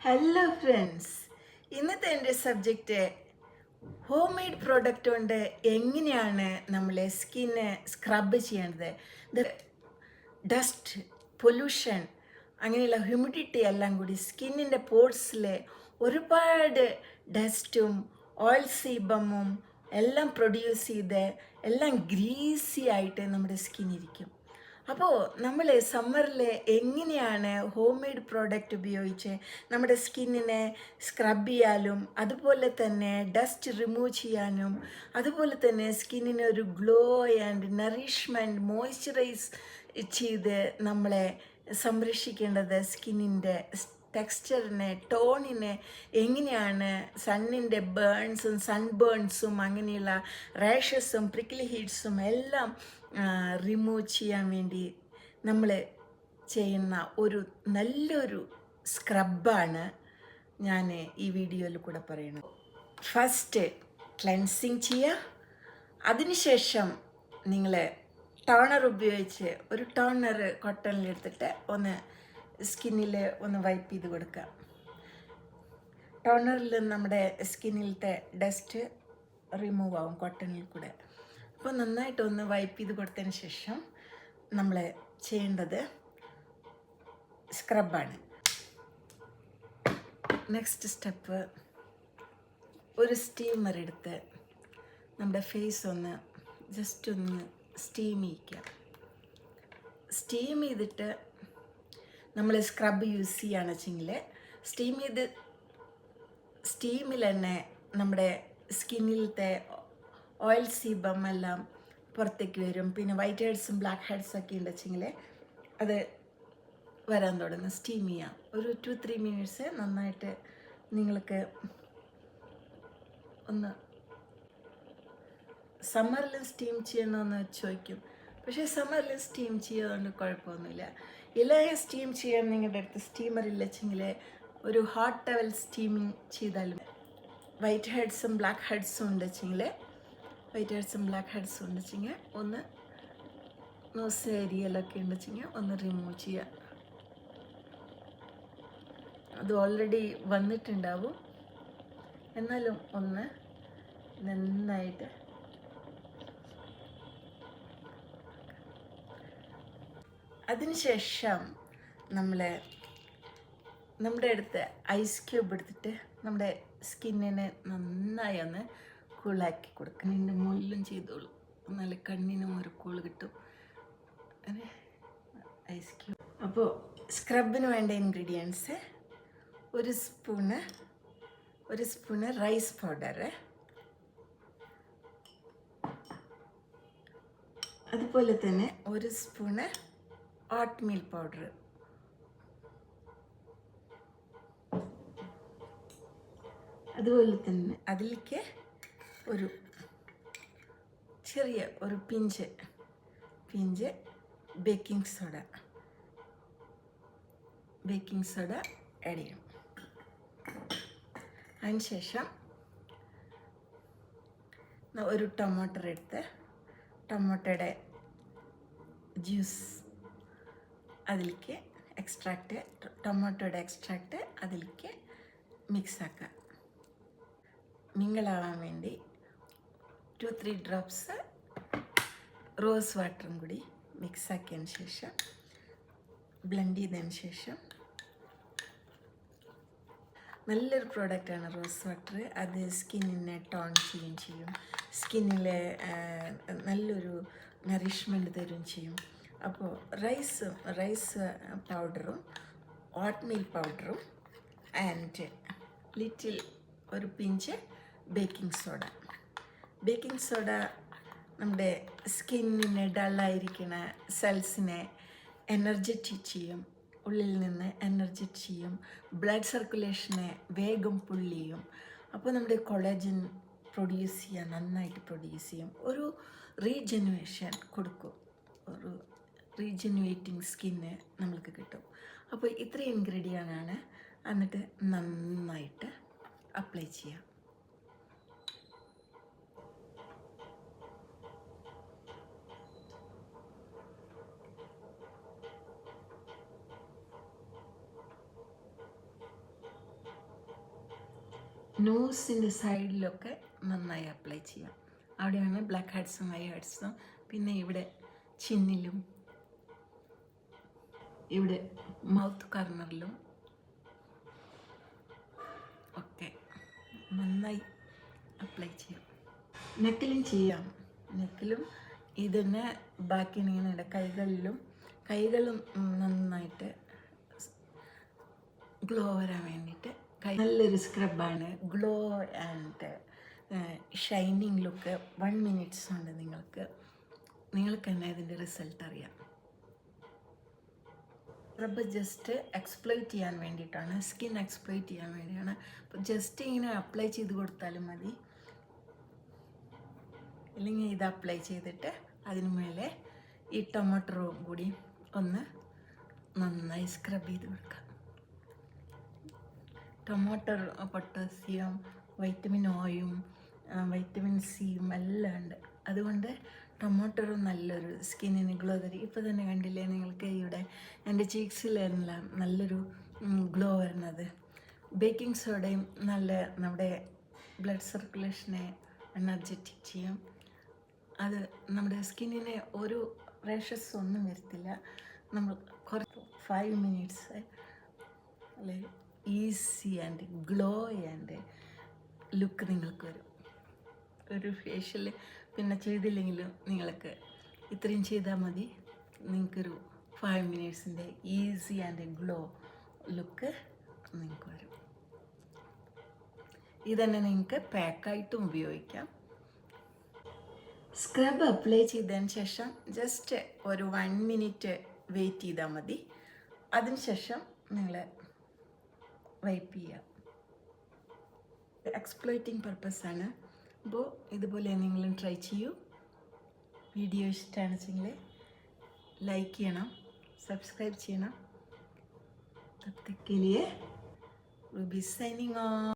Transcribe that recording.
Hello friends, ഇന്നത്തെ എൻ്റെ subject home made product കൊണ്ട് എങ്ങനെയാണ് നമ്മളെ സ്കിന്ന് സ്ക്രബ് ചെയ്യേണ്ടത്. ഡസ്റ്റ് പൊല്യൂഷൻ അങ്ങനെയുള്ള ഹ്യൂമിഡിറ്റി എല്ലാം കൂടി സ്കിന്നിൻ്റെ പോർട്സിൽ ഒരുപാട് ഡസ്റ്റും ഓയിൽ സീബമും എല്ലാം പ്രൊഡ്യൂസ് ചെയ്ത് എല്ലാം ഗ്രീസി ആയിട്ട് നമ്മുടെ സ്കിന്നിരിക്കും. അപ്പോൾ നമ്മൾ സമ്മറിൽ എങ്ങനെയാണ് ഹോം മെയ്ഡ് പ്രോഡക്റ്റ് ഉപയോഗിച്ച് നമ്മുടെ സ്കിന്നിനെ സ്ക്രബ് ചെയ്യാനും അതുപോലെ തന്നെ ഡസ്റ്റ് റിമൂവ് ചെയ്യാനും അതുപോലെ തന്നെ സ്കിന്നിന് ഒരു ഗ്ലോ ആൻഡ് നറിഷ്മെൻറ്റ് മോയ്സ്ചറൈസ് ചെയ്ത് നമ്മളെ സംരക്ഷിക്കേണ്ടത്, സ്കിന്നിൻ്റെ ടെക്സ്ചറിനെ ടോണിനെ എങ്ങനെയാണ് സണ്ണിൻ്റെ ബേൺസും സൺബേൺസും അങ്ങനെയുള്ള റാഷസും പ്രിക്കിളി ഹീറ്റ്സും എല്ലാം റിമൂവ് ചെയ്യാൻ വേണ്ടി നമ്മൾ ചെയ്യുന്ന ഒരു നല്ലൊരു സ്ക്രബാണ് ഞാൻ ഈ വീഡിയോയിൽ കൂടെ പറയുന്നത്. ഫസ്റ്റ് ക്ലെൻസിങ് ചെയ്യുക, അതിനുശേഷം നിങ്ങൾ ടോണർ ഉപയോഗിച്ച് ഒരു ടോണർ കോട്ടണിലെടുത്തിട്ട് ഒന്ന് സ്കിന്നിൽ ഒന്ന് വൈപ്പ് ചെയ്ത് കൊടുക്കുക. ടോണറിൽ നമ്മുടെ സ്കിന്നിലത്തെ ഡസ്റ്റ് റിമൂവ് ആവും കോട്ടണിൽ കൂടെ. അപ്പോൾ നന്നായിട്ടൊന്ന് വൈപ്പ് ചെയ്ത് കൊടുത്തതിന് ശേഷം നമ്മൾ ചെയ്യേണ്ടത് സ്ക്രബാണ്. നെക്സ്റ്റ് സ്റ്റെപ്പ്, ഒരു സ്റ്റീമർ എടുത്ത് നമ്മുടെ ഫേസ് ഒന്ന് ജസ്റ്റ് ഒന്ന് സ്റ്റീം ചെയ്യിക്കുക. സ്റ്റീം ചെയ്തിട്ട് നമ്മൾ സ്ക്രബ് യൂസ് ചെയ്യുകയാണെന്ന് വെച്ചെങ്കിൽ സ്റ്റീമിൽ തന്നെ നമ്മുടെ സ്കിന്നിലത്തെ ഓയിൽ സീബം എല്ലാം പുറത്തേക്ക് വരും. പിന്നെ വൈറ്റ് ഹെഡ്സും ബ്ലാക്ക് ഹെഡ്സും ഒക്കെ ഉണ്ട് വെച്ചെങ്കിൽ അത് വരാൻ തുടങ്ങും. സ്റ്റീം ചെയ്യാം ഒരു 2-3 മിനിറ്റ്സ് നന്നായിട്ട്. നിങ്ങൾക്ക് ഒന്ന് സമ്മറിൽ സ്റ്റീം ചെയ്യണമെന്ന് ചോദിക്കും, പക്ഷേ സമ്മറിൽ സ്റ്റീം ചെയ്യുന്നതുകൊണ്ട് കുഴപ്പമൊന്നുമില്ല. ഇല്ലെങ്കിൽ സ്റ്റീം ചെയ്യാൻ നിങ്ങളുടെ അടുത്ത് സ്റ്റീമർ ഇല്ല വെച്ചെങ്കിൽ ഒരു ഹോട്ട് ടവൽ സ്റ്റീമിങ് ചെയ്താലും. വൈറ്റ് ഹെഡ്സും ബ്ലാക്ക് ഹെഡ്സും ഉണ്ട് വെച്ചെങ്കിൽ ഒന്ന് നോസ് ഏരിയയിലൊക്കെ ഉണ്ട് വെച്ചെങ്കിൽ ഒന്ന് റിമൂവ് ചെയ്യുക. അത് ഓൾറെഡി വന്നിട്ടുണ്ടാവും, എന്നാലും ഒന്ന് നന്നായിട്ട് അതിനുശേഷം നമ്മുടെ അടുത്ത് ഐസ് ക്യൂബ് എടുത്തിട്ട് നമ്മുടെ സ്കിന്നിനെ നന്നായി ഒന്ന് കൂളാക്കി കൊടുക്കുക. കണ്ണിൻ്റെ മുള്ളും ചെയ്തോളൂ, നല്ല കണ്ണിനും ഒരു കൂള് കിട്ടും. അങ്ങനെ ഐസ് ക്യൂബ്. അപ്പോൾ സ്ക്രബിന് വേണ്ട ഇൻഗ്രീഡിയൻസ്: ഒരു സ്പൂണ് റൈസ് പൗഡർ, അതുപോലെ തന്നെ ഒരു സ്പൂണ് ഓട്ട് മീൽ പൗഡർ, അതുപോലെ തന്നെ അതിലേക്ക് ഒരു ചെറിയ ഒരു പിഞ്ച് ബേക്കിംഗ് സോഡ ആഡ് ചെയ്യും. അതിനുശേഷം ഒരു ടൊമാറ്റോ എടുത്ത് ടൊമാറ്റോയുടെ ജ്യൂസ് അതിലേക്ക് ടൊമാറ്റോയുടെ എക്സ്ട്രാക്റ്റ് അതിലേക്ക് മിക്സ് ആക്കുക. മിങ്കിളാവാൻ വേണ്ടി 2-3 ഡ്രോപ്സ് റോസ് വാട്ടറും കൂടി മിക്സ് ആക്കിയതിന് ശേഷം ബ്ലെൻഡ് ചെയ്തതിന് ശേഷം, നല്ലൊരു പ്രോഡക്റ്റാണ് റോസ് വാട്ടർ. അത് സ്കിന്നിനെ ടോൺ ചെയ്യും, സ്കിന്നിലെ നല്ലൊരു നറിഷ്മെൻറ്റ് തരുകയും ചെയ്യും. അപ്പോൾ റൈസ് പൗഡറും ഓട്ട് മീൽ പൗഡറും ആൻഡ് ലിറ്റിൽ ഒരു പിഞ്ച് ബേക്കിംഗ് സോഡ നമ്മുടെ സ്കിന്നിനെ ഡള്ളായിരിക്കുന്ന സെൽസിനെ എനർജറ്റിക് ചെയ്യും, ഉള്ളിൽ നിന്ന് എനർജറ്റിക് ചെയ്യും, ബ്ലഡ് സർക്കുലേഷനെ വേഗം പുള്ള് ചെയ്യും. അപ്പോൾ നമ്മുടെ കൊളാജൻ നന്നായിട്ട് പ്രൊഡ്യൂസ് ചെയ്യും, ഒരു റീജനുവേഷൻ കൊടുക്കും, ഒരു റീജനുവേറ്റിംഗ് സ്കിന്ന് നമ്മൾക്ക് കിട്ടും. അപ്പോൾ ഇത്രയും ഇൻഗ്രീഡിയൻ്റാണ്. എന്നിട്ട് നന്നായിട്ട് അപ്ലൈ ചെയ്യാം. നോസിൻ്റെ സൈഡിലൊക്കെ നന്നായി അപ്ലൈ ചെയ്യാം. അവിടെയാണ് ബ്ലാക്ക് ഹെഡ്സും വൈറ്റ് ഹെഡ്സും. പിന്നെ ഇവിടെ ചിന്നിലും ഇവിടെ മൗത്ത് കോർണറിലും ഒക്കെ നന്നായി അപ്ലൈ ചെയ്യാം. നെക്കിലും ചെയ്യാം. നെക്കിലും ഇതിനെ ബാക്കി ഇങ്ങനെ കൈകളും നന്നായിട്ട് ഗ്ലോ വരാൻ വേണ്ടിയിട്ട് നല്ലൊരു സ്ക്രബാണ്. Glow and shining look 1 minute കൊണ്ട് നിങ്ങൾക്ക് തന്നെ ഇതിൻ്റെ റിസൾട്ട് അറിയാം. സ്ക്രബ് ജസ്റ്റ് എക്സ്പ്ലോയിറ്റ് ചെയ്യാൻ വേണ്ടിയിട്ടാണ്, സ്കിൻ എക്സ്പ്ലോയിറ്റ് ചെയ്യാൻ വേണ്ടിയാണ്. അപ്പോൾ ജസ്റ്റ് ഇങ്ങനെ അപ്ലൈ ചെയ്ത് കൊടുത്താലും മതി. അല്ലെങ്കിൽ ഇത് അപ്ലൈ ചെയ്തിട്ട് അതിന് മേലെ ഈ ടൊമാറ്റോയും കൂടി ഒന്ന് നന്നായി സ്ക്രബ് ചെയ്ത് കൊടുക്കാം. ടൊമാറ്റോ പൊട്ടാസ്യം, വൈറ്റമിൻ ഒയും വൈറ്റമിൻ സിയും എല്ലാം ഉണ്ട്. അതുകൊണ്ട് ടൊമാറ്റോ നല്ലൊരു സ്കിന്നിന് ഗ്ലോ തരും. ഇപ്പോൾ തന്നെ കണ്ടില്ലേ നിങ്ങൾക്ക് ഇവിടെ എൻ്റെ ചീക്സിലെല്ലാം നല്ലൊരു ഗ്ലോ വരുന്നത്. ബേക്കിംഗ് സോഡയും നമ്മുടെ ബ്ലഡ് സർക്കുലേഷനെ എനർജറ്റിക് ചെയ്യും. അത് നമ്മുടെ സ്കിന്നിനെ ഒരു റാഷസ് ഒന്നും വരുത്തില്ല. നമ്മൾ കുറച്ച് 5 minutes അല്ലെ easy and glow and look നിങ്ങൾക്ക് വരും. ഒരു ഫേഷ്യൽ പിന്നെ ചെയ്തില്ലെങ്കിലും നിങ്ങൾക്ക് ഇത്രയും ചെയ്താൽ മതി. നിങ്ങൾക്കൊരു 5 minutes easy and glow look നിങ്ങൾക്ക് വരും. ഇതന്നെ നിങ്ങൾക്ക് പാക്കായിട്ടും ഉപയോഗിക്കാം. സ്ക്രബ് അപ്ലൈ ചെയ്തതിന് ശേഷം ജസ്റ്റ് ഒരു 1 minute വെയിറ്റ് ചെയ്താൽ മതി. അതിനുശേഷം നിങ്ങൾ വൈപ്പ് ചെയ്യുക. എക്സ്പ്ലോയിറ്റിംഗ് പർപ്പസാണ്. അപ്പോൾ ഇതുപോലെ നിങ്ങളും ട്രൈ ചെയ്യൂ. വീഡിയോ ഇഷ്ടമാണെന്നുവെച്ചെങ്കിൽ ലൈക്ക് ചെയ്യണം, സബ്സ്ക്രൈബ് ചെയ്യണം. തब तक के लिए रूबी साइनिंग ऑफ.